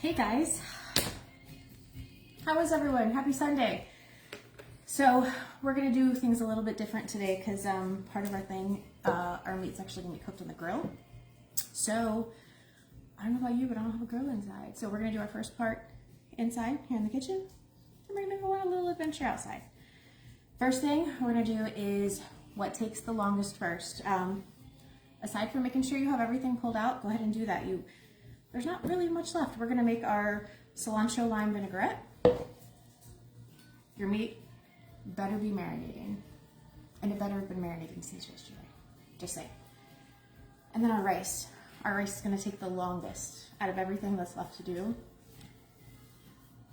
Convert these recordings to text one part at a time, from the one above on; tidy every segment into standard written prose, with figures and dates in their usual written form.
Hey guys, how is everyone? Happy Sunday. So we're gonna do things a little bit different today because part of our thing, our meat's actually gonna be cooked on the grill. So I don't know about you, but I don't have a grill inside. So we're gonna do our first part inside here in the kitchen, and we're gonna go on a little adventure outside. First thing we're gonna do is what takes the longest first. Aside from making sure you have everything pulled out, go ahead and do that. There's not really much left. We're gonna make our cilantro lime vinaigrette. Your meat better be marinating, and it better have been marinating since yesterday. Just saying. And then our rice. Our rice is gonna take the longest out of everything that's left to do.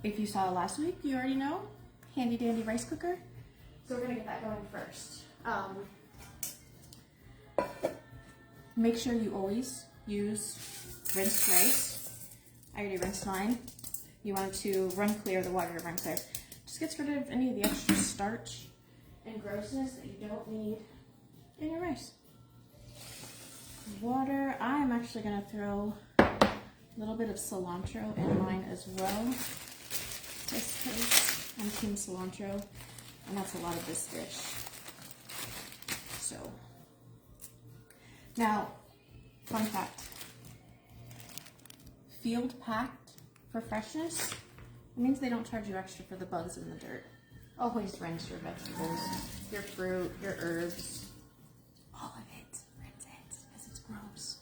If you saw last week, you already know, handy dandy rice cooker. So we're gonna get that going first. Make sure you always use rinsed rice. I already rinsed mine. You want to run clear, the water to run clear. Just gets rid of any of the extra starch and grossness that you don't need in your rice. Water, I'm actually gonna throw a little bit of cilantro in mine as well. Just because I'm team cilantro, and that's a lot of this dish. So, now, fun fact. Field packed for freshness, it means they don't charge you extra for the bugs in the dirt. Always rinse your vegetables, your fruit, your herbs, all of it. Rinse it, because it's gross.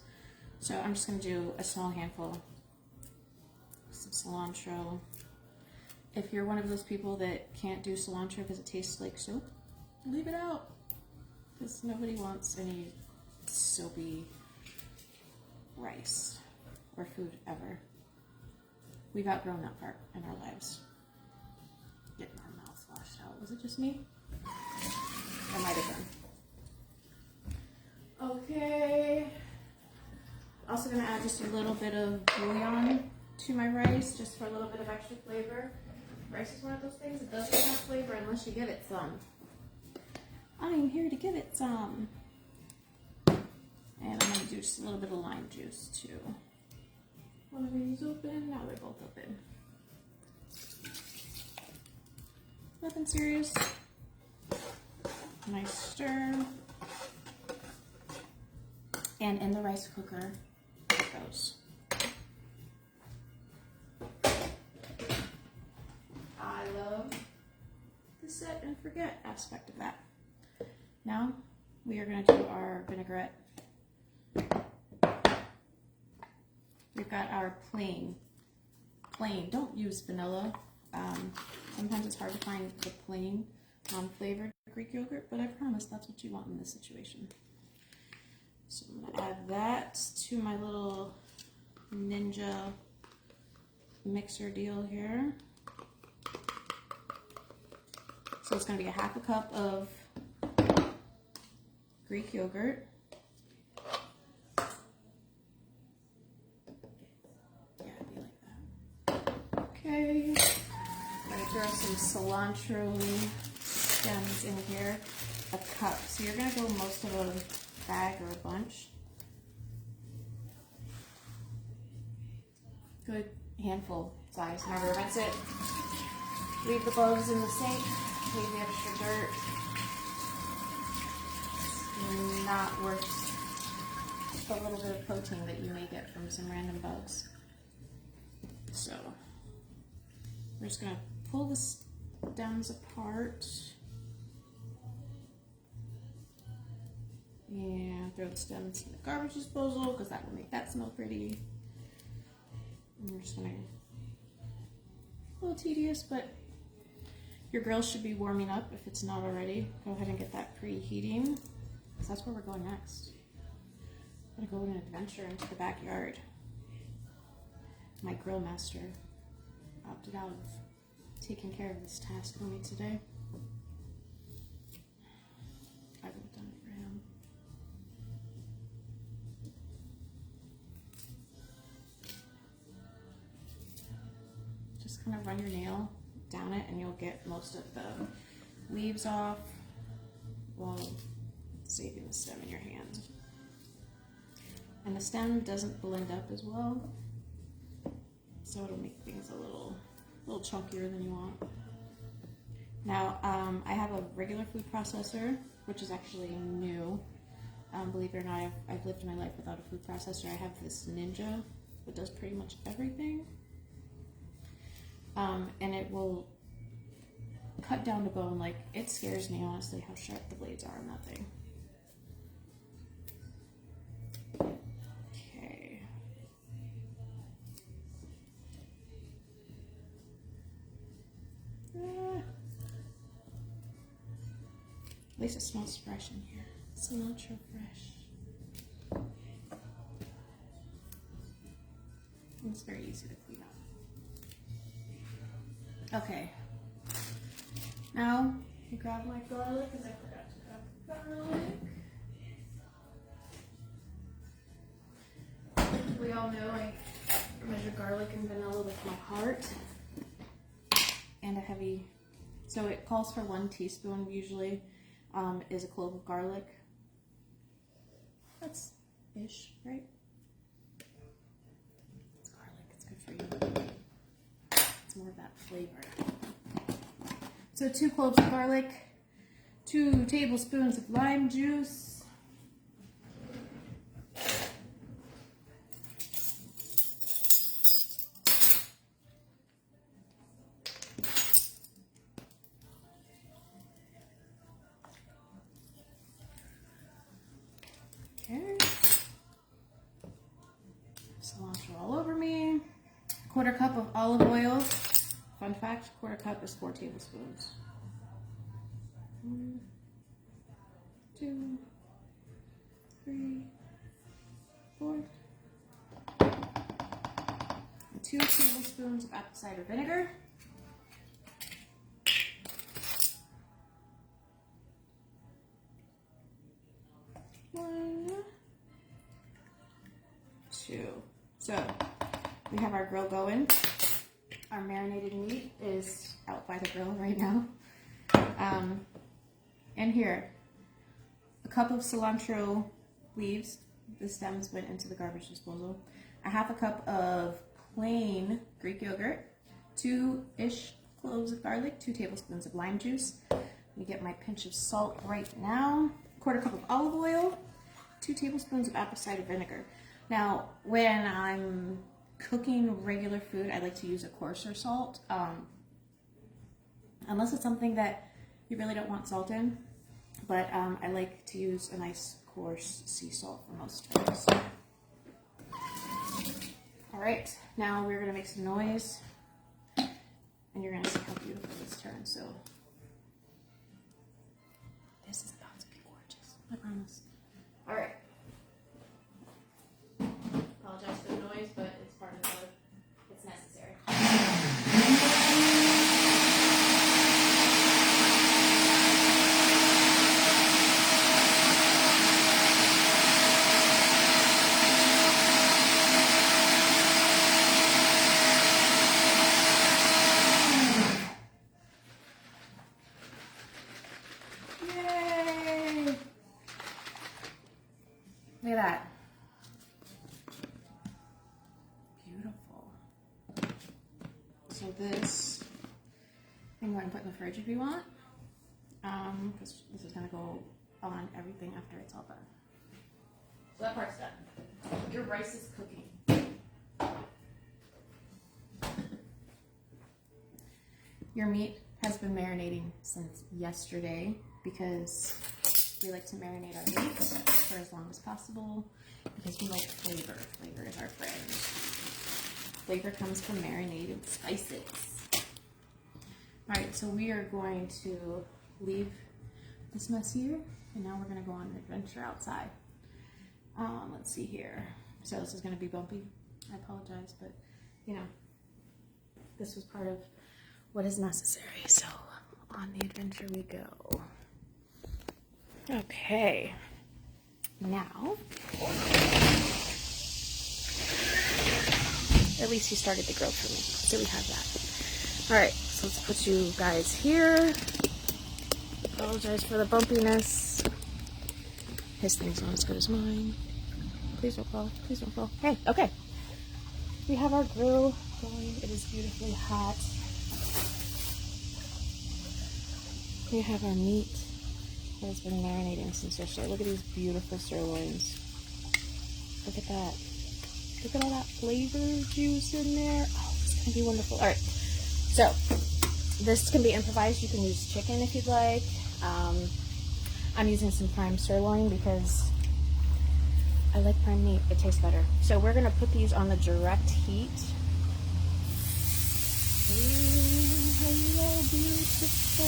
So I'm just gonna do a small handful, some cilantro. If you're one of those people that can't do cilantro because it tastes like soap, leave it out, because nobody wants any soapy rice or food ever. We've outgrown that part in our lives. Getting our mouths washed out. Was it just me? It might have been. Okay. Also gonna add just a little bit of bouillon to my rice, just for a little bit of extra flavor. Rice is one of those things that doesn't have flavor unless you give it some. I'm here to give it some. And I'm gonna do just a little bit of lime juice too. One of these open, now they're both open. Nothing serious. Nice stir. And in the rice cooker it goes. I love the set and forget aspect of that. Now we are going to do our vinaigrette. We've got our plain, don't use vanilla. Sometimes it's hard to find the plain, non-flavored Greek yogurt, but I promise that's what you want in this situation. So I'm gonna add that to my little ninja mixer deal here. So it's gonna be a half a cup of Greek yogurt. Okay, I'm gonna throw some cilantro stems in here, a cup. So you're gonna go most of a bag or a bunch. Good handful size. Remember, rinse it. Leave the bugs in the sink. Leave the extra dirt. It's not worth the little bit of protein that you may get from some random bugs. So we're just gonna pull the stems apart and throw the stems in the garbage disposal because that will make that smell pretty. And we're just gonna, a little tedious, but your grill should be warming up if it's not already. Go ahead and get that preheating because that's where we're going next. I'm gonna go on an adventure into the backyard. My grill master opted out of taking care of this task for me today. I would have done it for him. Just kind of run your nail down it and you'll get most of the leaves off while saving the stem in your hand. And the stem doesn't blend up as well so it'll make things a little chunkier than you want. Now, I have a regular food processor, which is actually new. Believe it or not, I've lived my life without a food processor. I have this Ninja that does pretty much everything. And it will cut down to bone. Like, it scares me, honestly, how sharp the blades are on that thing. Okay. At least it smells fresh in here. Cilantro fresh. It's very easy to clean up. Okay. Now, you grab my garlic, because I forgot to grab garlic. We all know I measure garlic and vanilla with my heart. And a heavy, so it calls for 1 teaspoon usually, is a clove of garlic. That's ish, right? It's garlic, it's good for you. It's more of that flavor. So 2 cloves of garlic, 2 tablespoons of lime juice, okay, cilantro all over me, 1/4 cup of olive oil. Fun fact, 1/4 cup is 4 tablespoons. 1, 2, 3, 4. And 2 tablespoons of apple cider vinegar. 1, 2. So we have our grill going. Our marinated meat is out by the grill right now. And here, a cup of cilantro leaves. The stems went into the garbage disposal. 1/2 cup of plain Greek yogurt. 2-ish cloves of garlic. 2 tablespoons of lime juice. Let me get my pinch of salt right now. 1/4 cup of olive oil. 2 tablespoons of apple cider vinegar. Now, when I'm cooking regular food, I like to use a coarser salt, unless it's something that you really don't want salt in, but I like to use a nice coarse sea salt for most things. Alright, now we're going to make some noise, and you're going to see how beautiful this turns. So this is about to be gorgeous, I promise. Alright. Apologize for the noise, but it's part of it's necessary. Yay! Look at that. So this, I'm going to put in the fridge if you want, because this is going to go on everything after it's all done. So that part's done. Your rice is cooking. Your meat has been marinating since yesterday because we like to marinate our meat for as long as possible because we like flavor. Flavor is our friend. Flavor comes from marinated spices. Alright, so we are going to leave this mess here, and now we're going to go on an adventure outside. Let's see here. So this is going to be bumpy. I apologize, but you know, this was part of what is necessary. So on the adventure we go. Okay. Now, at least he started the grill for me, so we have that. Alright, so let's put you guys here. Apologize for the bumpiness. His thing's not as good as mine. Please don't fall. Please don't fall. Hey, okay. We have our grill going. It is beautifully hot. We have our meat that has been marinating since yesterday. Look at these beautiful sirloins. Look at that. Look at all that flavor juice in there. Oh, this is going to be wonderful. All right. So, this can be improvised. You can use chicken if you'd like. I'm using some prime sirloin because I like prime meat. It tastes better. So, we're going to put these on the direct heat. Ooh, hello, beautiful.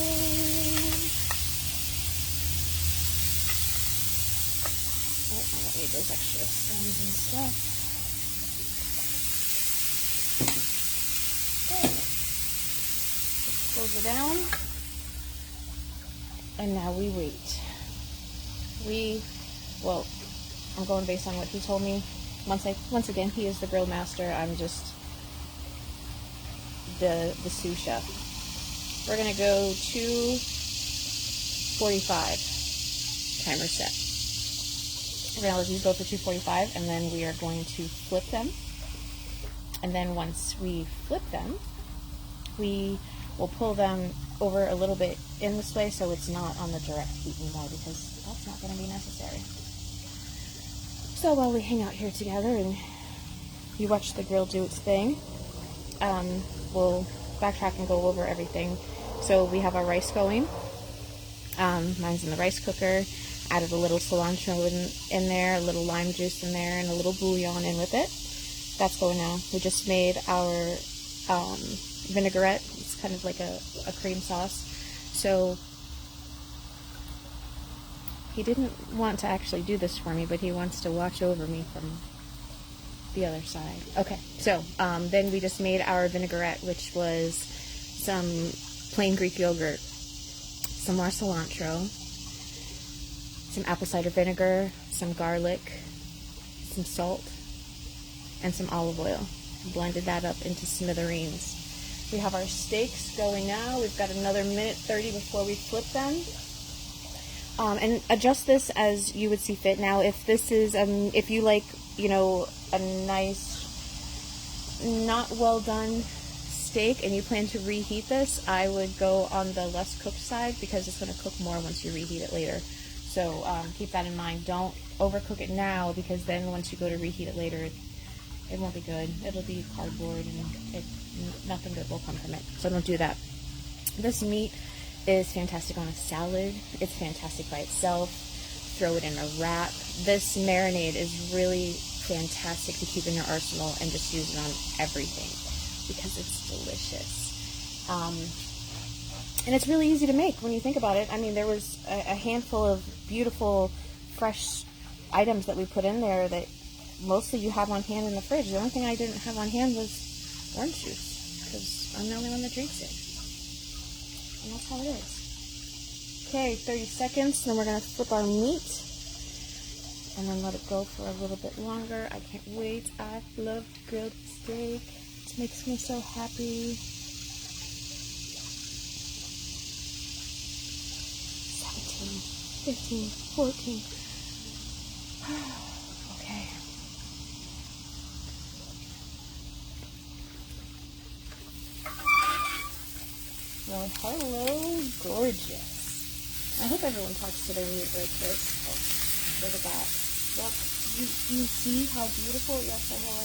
Oh, I don't need those extra stems and stuff. Okay. Just close it down. And now we wait. Well, I'm going based on what he told me. Once again, he is the grill master. I'm just the sous chef. We're gonna go 245 timer set. We're gonna let these go for 245, and then we are going to flip them. And then once we flip them, we will pull them over a little bit in this way so it's not on the direct heat anymore, because that's not going to be necessary. So while we hang out here together and you watch the grill do its thing, we'll backtrack and go over everything. So we have our rice going. Mine's in the rice cooker. Added a little cilantro in there, a little lime juice in there, and a little bouillon in with it. That's going now. We just made our vinaigrette. It's kind of like a cream sauce. So he didn't want to actually do this for me, but he wants to watch over me from the other side. Okay, so then we just made our vinaigrette, which was some plain Greek yogurt, some more cilantro, some apple cider vinegar, some garlic, some salt, and some olive oil. Blended that up into smithereens. We have our steaks going now. We've got another minute 30 before we flip them. And adjust this as you would see fit. Now, if this is, if you like, you know, a nice, not well done steak and you plan to reheat this, I would go on the less cooked side because it's going to cook more once you reheat it later. So keep that in mind. Don't overcook it now, because then once you go to reheat it later, it won't be good. It'll be cardboard and nothing good will come from it. So don't do that. This meat is fantastic on a salad. It's fantastic by itself. Throw it in a wrap. This marinade is really fantastic to keep in your arsenal and just use it on everything because it's delicious. And it's really easy to make when you think about it. I mean, there was a handful of beautiful, fresh items that we put in there that mostly you have on hand in the fridge. The only thing I didn't have on hand was orange juice, because I'm the only one that drinks it. And that's how it is. Okay, 30 seconds, then we're going to flip our meat. And then let it go for a little bit longer. I can't wait. I love grilled steak. It makes me so happy. 17, 15, 14. Okay. Well, hello, gorgeous. I hope everyone talks to their meat like this. Oh, look at that. Look, you see how beautiful? Yes, I know.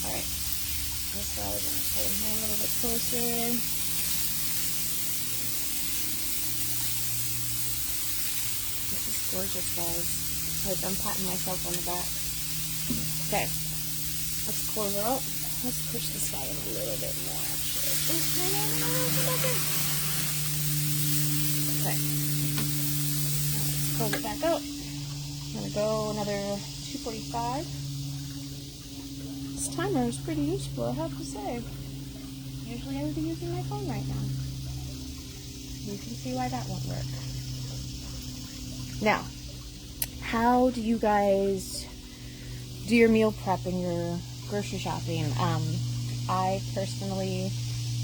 Alright. This guy, we're going to pull him here a little bit closer. This is gorgeous, guys. I'm patting myself on the back. Okay. Let's close it up. Let's push this guy in a little bit more, actually. Oh, no. Okay. Now let's close it back up. I'm going to go another 245. This timer is pretty useful, I have to say. Usually I would be using my phone right now. You can see why that won't work. Now, how do you guys do your meal prep and your grocery shopping? I personally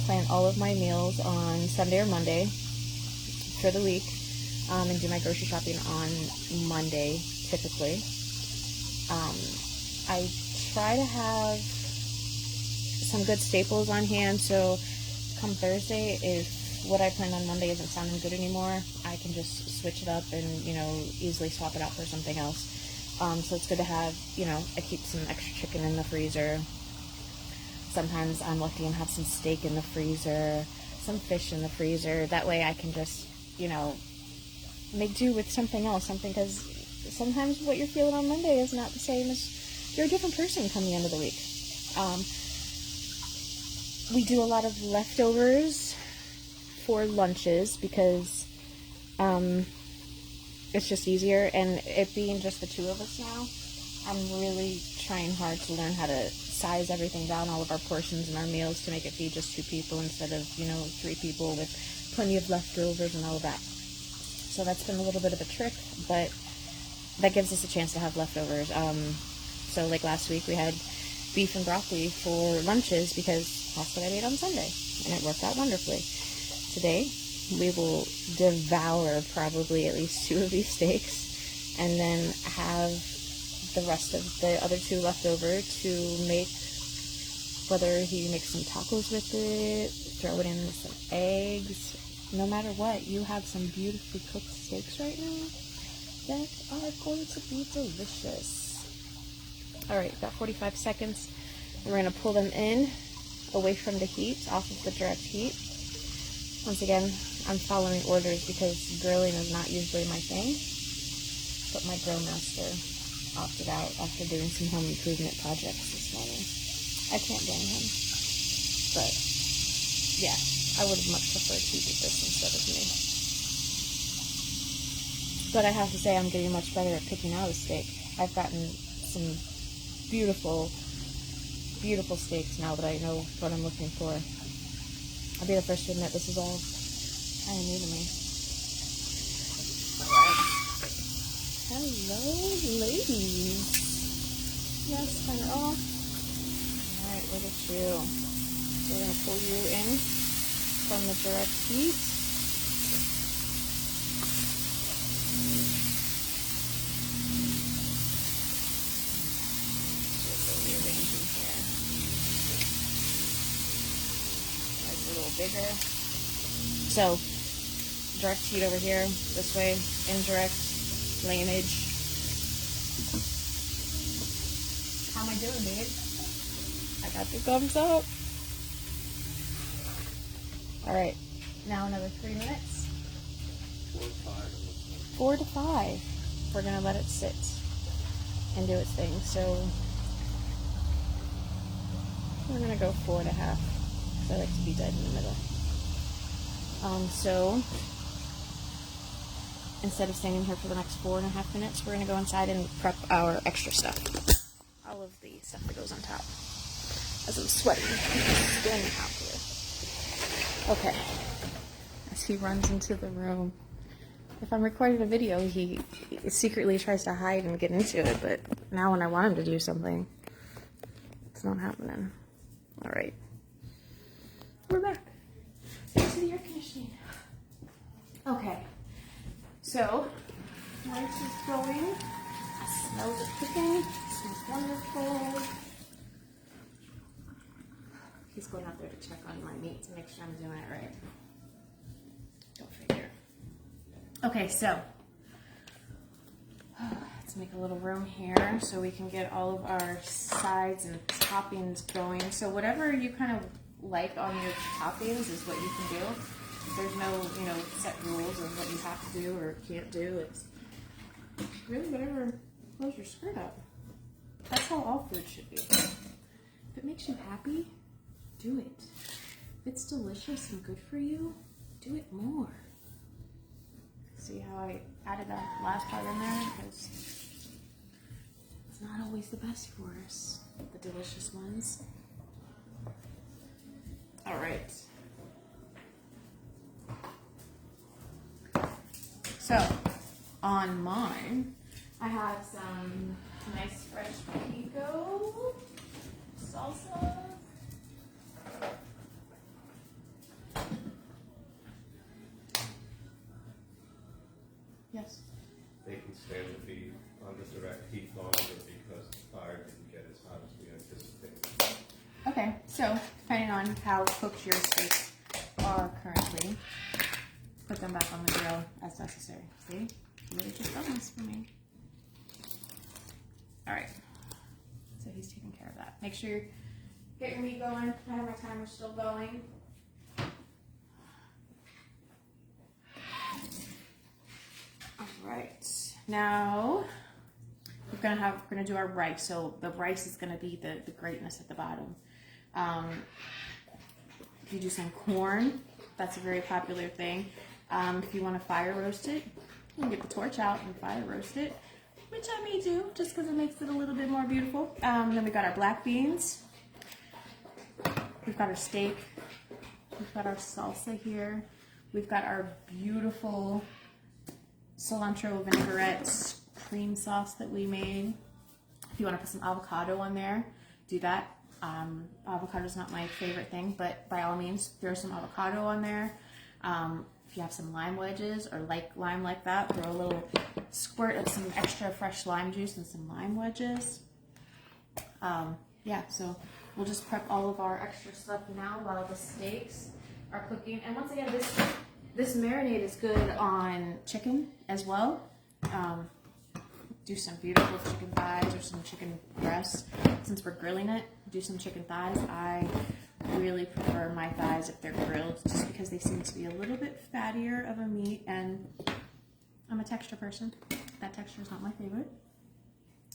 plan all of my meals on Sunday or Monday for the week, and do my grocery shopping on Monday, typically. I try to have some good staples on hand, so come Thursday, if what I planned on Monday isn't sounding good anymore, I can just switch it up and, you know, easily swap it out for something else. So it's good to have, you know, I keep some extra chicken in the freezer. Sometimes I'm lucky and have some steak in the freezer, some fish in the freezer. That way I can just, you know, make do with something else. Because sometimes what you're feeling on Monday is not the same as you're a different person come the end of the week. We do a lot of leftovers for lunches because it's just easier, and it being just the two of us now, I'm really trying hard to learn how to size everything down, all of our portions and our meals, to make it feed just 2 people instead of, you know, 3 people with plenty of leftovers and all of that. So that's been a little bit of a trick, but that gives us a chance to have leftovers. So like last week we had beef and broccoli for lunches because that's what I made on Sunday, and it worked out wonderfully. Today we will devour probably at least 2 of these steaks, and then have the rest of the other 2 left over to make, whether he makes some tacos with it, throw it in with some eggs. No matter what, you have some beautifully cooked steaks right now that are going to be delicious. Alright, about 45 seconds. We're going to pull them in, away from the heat, off of the direct heat. Once again, I'm following orders because grilling is not usually my thing, but my grill master opted out after doing some home improvement projects this morning. I can't blame him, but yeah, I would have much preferred he did this instead of me. But I have to say, I'm getting much better at picking out a steak. I've gotten some beautiful, beautiful steaks now that I know what I'm looking for. I'll be the first to admit this is all kind of new to me. Alright. Hello, ladies. Yes, turn it off. Alright, look at you. We're going to pull you in from the direct heat. Bigger. So, direct heat over here, this way, indirect, flameage. How am I doing, babe? I got the thumbs up. Alright, now another 3 minutes. 4 to 5. We're going to let it sit and do its thing. So, we're going to go 4.5. I like to be dead in the middle. So instead of standing here for the next 4.5 minutes, we're going to go inside and prep our extra stuff. All of the stuff that goes on top. As I'm sweating, standing out here. Okay. As he runs into the room. If I'm recording a video, he secretly tries to hide and get into it, but now when I want him to do something, it's not happening. Alright. We're back. Thanks to the air conditioning. Okay. So, rice is going. I smell the cooking. It smells wonderful. He's going out there to check on my meat to make sure I'm doing it right. Go figure. Okay, so let's make a little room here so we can get all of our sides and toppings going. So whatever you kind of like on your toppings is what you can do. There's no, you know, set rules of what you have to do or can't do. It's really whatever pulls your skirt up. That's how all food should be. If it makes you happy, do it. If it's delicious and good for you, do it more. See how I added that last part in there? Because it's not always the best for us, the delicious ones. All right. So, on mine, I have some nice fresh Pico salsa. Yes. They can stand the beef on the direct heat longer because the fire didn't get as hot as we anticipated. Okay. Okay, so depending on how cooked your steaks are currently, put them back on the grill as necessary. See? You really just done this for me. All right. So he's taking care of that. Make sure you get your meat going. I have my timer still going. All right. Now we're gonna do our rice. So the rice is gonna be the greatness at the bottom. If you do some corn, that's a very popular thing. If you want to fire roast it, you can get the torch out and fire roast it, which I may do just because it makes it a little bit more beautiful. Then we got our black beans. We've got our steak. We've got our salsa here. We've got our beautiful cilantro vinaigrette cream sauce that we made. If you want to put some avocado on there, do that. Avocado is not my favorite thing, but by all means, throw some avocado on there. If you have some lime wedges or like lime like that, throw a little squirt of some extra fresh lime juice and some lime wedges. Yeah, so we'll just prep all of our extra stuff now while the steaks are cooking. And once again, this marinade is good on chicken as well. Do some beautiful chicken thighs or some chicken breasts. Since we're grilling it, do some chicken thighs. I really prefer my thighs if they're grilled just because they seem to be a little bit fattier of a meat, and I'm a texture person. That texture is not my favorite.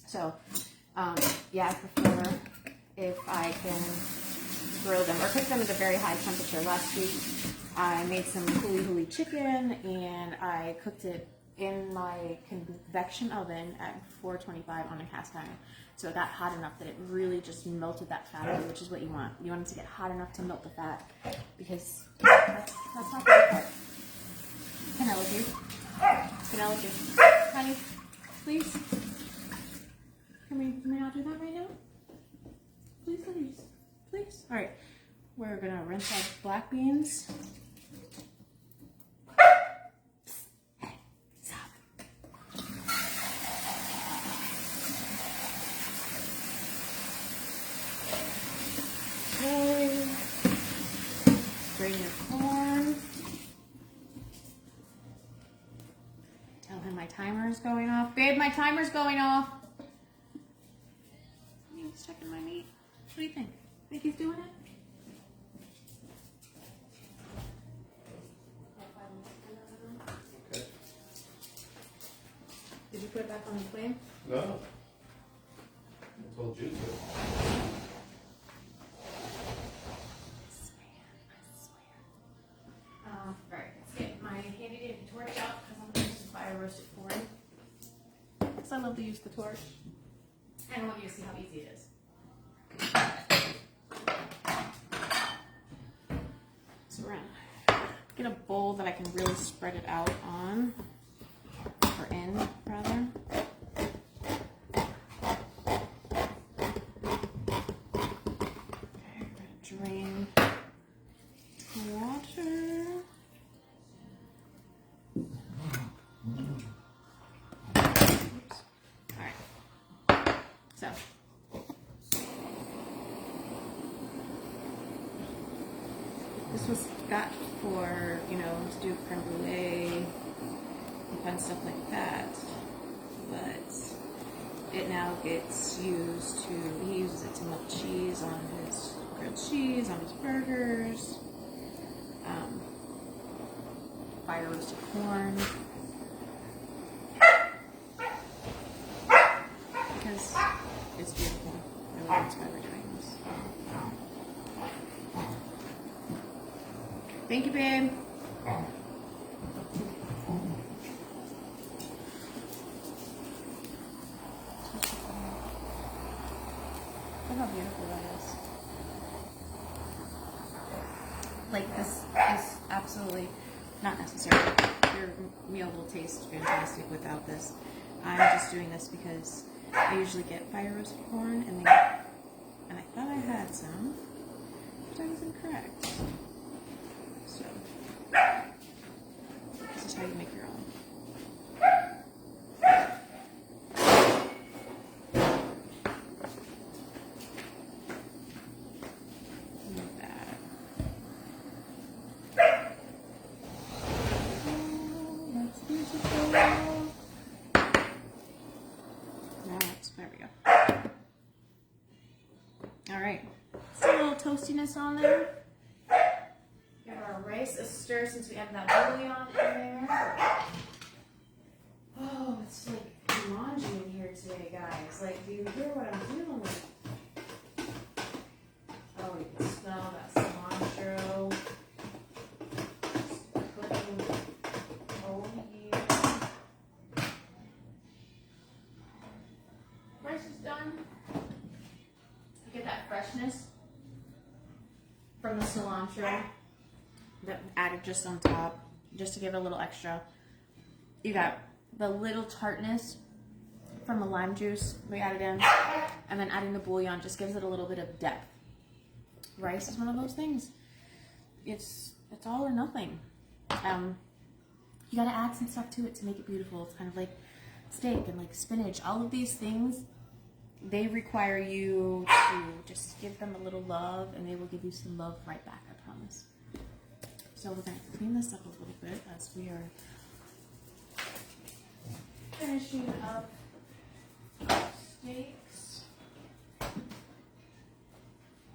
So, yeah, I prefer if I can grill them or cook them at a very high temperature. Last week, I made some huli chicken and I cooked it in my convection oven at 425 on a cast iron. So it got hot enough that it really just melted that fat away, which is what you want. You want it to get hot enough to melt the fat, because that's not the good part. Penelope. Penelope. Honey, please. Can we not do that right now? Please, please. Please. All right. We're going to rinse our black beans. Drain your corn. Tell him my timer is going off. Babe, my timer's going off. He's checking my meat. What do you think? Think he's doing it? Okay. Did you put it back on the flame? No. I told you to. Right, let's get my handy dandy torch out because I'm going to use some fire roasted corn. Because I love to use the torch. And I want you to see how easy it is. So we're going to get a bowl that I can really spread it out on, or in, rather. Okay, we're going to drain water. Oops. All right. So this was got for, you know, to do creme brulee and fun stuff like that, but it now gets used to, he uses it to melt cheese on his grilled cheese, on his burgers, fire roasted corn, because it's beautiful. Really, that's why we're doing this. Thank you, babe. Look how beautiful that is. Like, this is absolutely not necessary. Your meal will taste fantastic without this. I'm just doing this because I usually get fire roasted corn and I thought I had some, but I was incorrect. So this is how you make your own. All right, just a little toastiness on there. Got our rice a stir since we have that bouillon in there. Oh, it's like laundry in here today, guys. Like, do you hear what I'm dealing with? Oh, you can smell that cilantro. Cooking. Oh, yeah. Rice is done. You get that freshness from the cilantro that added just on top, just to give it a little extra. You got the little tartness from the lime juice we added in, and then adding the bouillon just gives it a little bit of depth. Rice is one of those things. It's all or nothing. You got to add some stuff to it to make it beautiful. It's kind of like steak and like spinach. All of these things, they require you to just give them a little love, and they will give you some love right back, I promise. So we're going to clean this up a little bit as we are finishing up our steaks,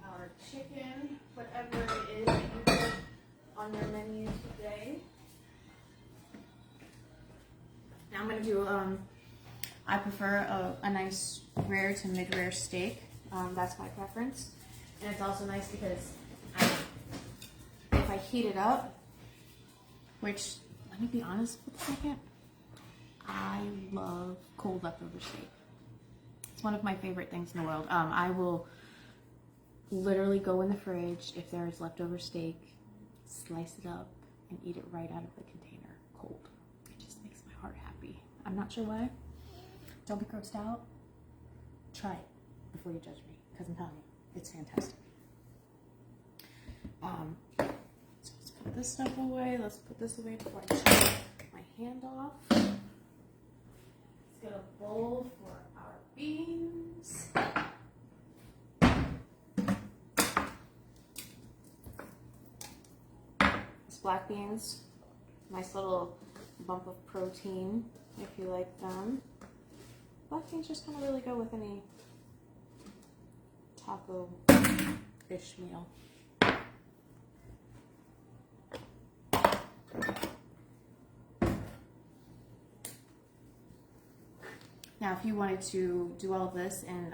our chicken, whatever it is that you put on your menu today. Now I'm going to do, I prefer a nice rare to mid-rare steak. That's my preference. And it's also nice because if I heat it up, which, let me be honest for a second, I love cold leftover steak. It's one of my favorite things in the world. I will literally go in the fridge if there is leftover steak, slice it up, and eat it right out of the container, cold. It just makes my heart happy. I'm not sure why. Don't be grossed out. Try it before you judge me, because I'm telling you, it's fantastic. So let's put this stuff away. Let's put this away before I take my hand off. Let's get a bowl for our beans. It's black beans. Nice little bump of protein if you like them. Black beans just kind of really go with any taco-ish meal. Now, if you wanted to do all of this, and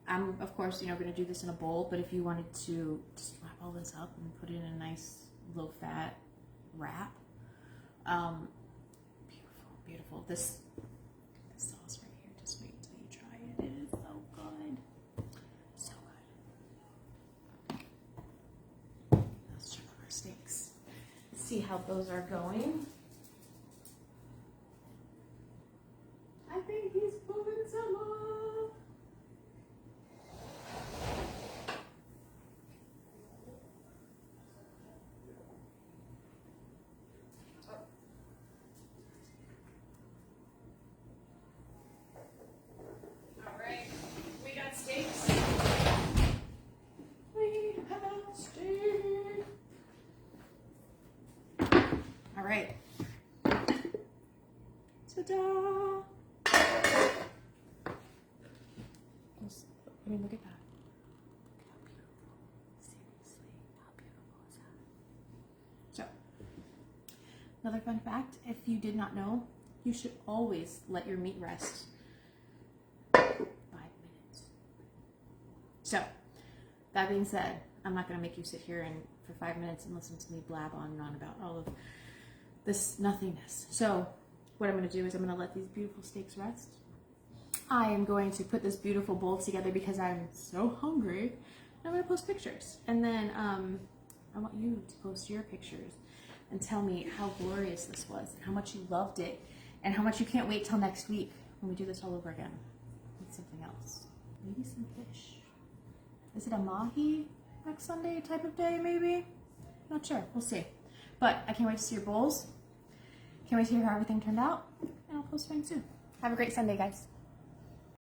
I'm of course, going to do this in a bowl, but if you wanted to just wrap all this up and put it in a nice low fat wrap, beautiful, beautiful. This sauce right here, just wait until you try it. It is so good, so good. Let's check out our steaks. See how those are going. I think he's pulling some off. All right, we got steaks. We have steak. All right. Ta-da! I mean, look at that. Look how beautiful. Seriously, how beautiful is that? So, another fun fact, if you did not know, you should always let your meat rest 5 minutes. So, that being said, I'm not going to make you sit here and for 5 minutes and listen to me blab on and on about all of this nothingness. So, what I'm going to do is I'm going to let these beautiful steaks rest. I am going to put this beautiful bowl together because I'm so hungry. I'm going to post pictures. And then I want you to post your pictures and tell me how glorious this was and how much you loved it and how much you can't wait till next week when we do this all over again. With something else. Maybe some fish. Is it a mahi next Sunday type of day maybe? Not sure. We'll see. But I can't wait to see your bowls. Can't wait to hear how everything turned out. And I'll post something soon. Have a great Sunday, guys.